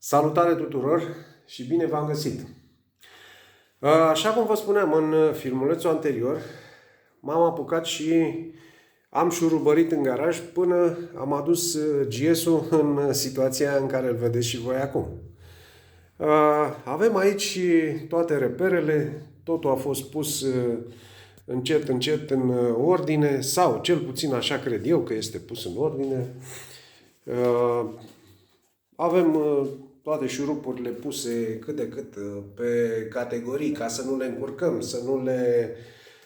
Salutare tuturor și bine v-am găsit! Așa cum vă spuneam în filmulețul anterior, m-am apucat și am șurubărit în garaj până am adus GS-ul în situația în care îl vedeți și voi acum. Avem aici toate reperele, totul a fost pus încet, încet în ordine, sau cel puțin așa cred eu că este pus în ordine. Avem toate șurupurile puse cât de cât pe categorii, ca să nu le încurcăm,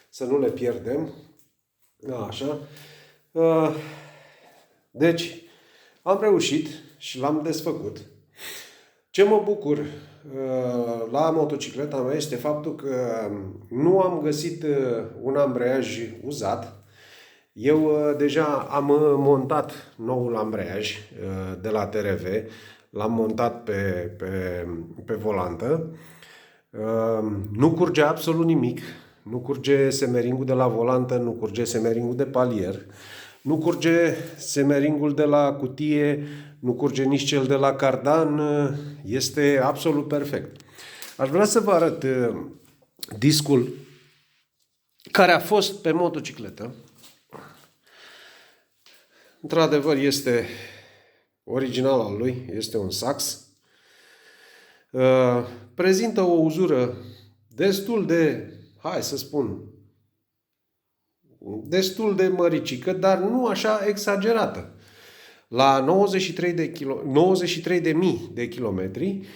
să nu le pierdem. Așa. Deci, am reușit și l-am desfăcut. Ce mă bucur la motocicleta mea este faptul că nu am găsit un ambreiaj uzat. Eu deja am montat noul ambreiaj de la TRV, l-am montat pe volantă. Nu curge absolut nimic, nu curge semeringul de la volantă, nu curge semeringul de palier, nu curge semeringul de la cutie, nu curge nici cel de la cardan, este absolut perfect. Aș vrea să vă arăt discul care a fost pe motocicletă. Într-adevăr este original al lui, este un Sachs. Prezintă o uzură destul de, hai să spun, destul de măricică, dar nu așa exagerată. La 93.000 de kilometri,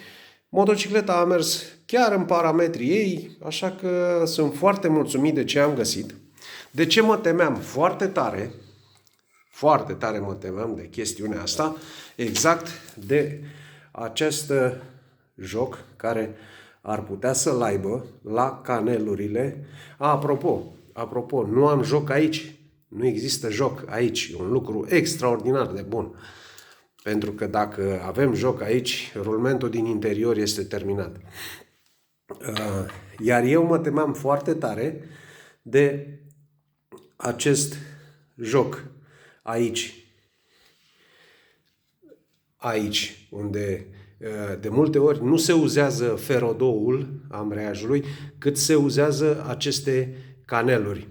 motocicleta a mers chiar în parametrii ei, așa că sunt foarte mulțumit de ce am găsit. De ce mă temeam foarte tare mă temeam de chestiunea asta, exact de acest joc care ar putea să-l aibă la canelurile. Apropo, nu am joc aici. Nu există joc aici. E un lucru extraordinar de bun. Pentru că dacă avem joc aici, rulmentul din interior este terminat. Iar eu mă temeam foarte tare de acest joc aici, unde de multe ori nu se uzează ferodoul ambreiajului, cât se uzează aceste caneluri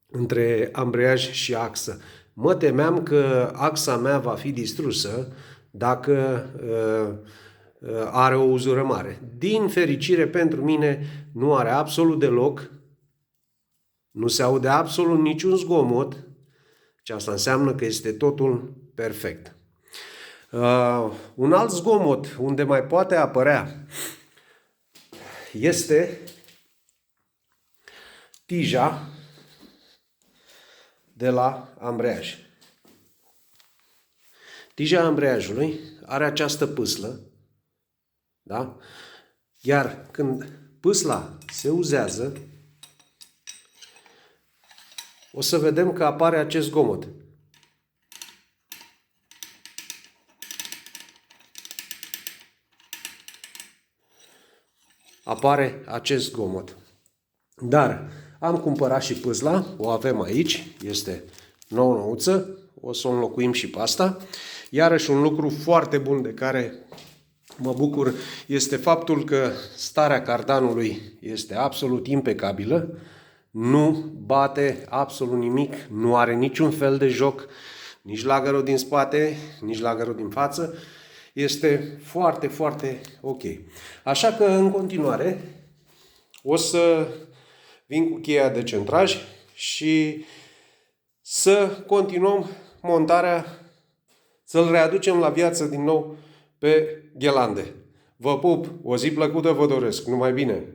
între ambreiaj și axă. Mă temeam că axa mea va fi distrusă dacă are o uzură mare. Din fericire pentru mine nu are absolut deloc, nu se aude absolut niciun zgomot, și asta înseamnă că este totul perfect. Un alt zgomot unde mai poate apărea este tija de la ambreiaj. Tija ambreiajului are această pâslă, da? Iar când pâsla se uzează, o să vedem că apare acest zgomot. Apare acest zgomot. Dar am cumpărat și pâsla, o avem aici, este nouă-nouță, o să o înlocuim și pe asta. Iarăși un lucru foarte bun de care mă bucur este faptul că starea cardanului este absolut impecabilă, nu bate absolut nimic, nu are niciun fel de joc, nici lagărul din spate, nici lagărul din față. Este foarte, foarte ok. Așa că în continuare o să vin cu cheia de centraj și să continuăm montarea, să-l readucem la viață din nou pe ghelande. Vă pup, o zi plăcută vă doresc, numai bine!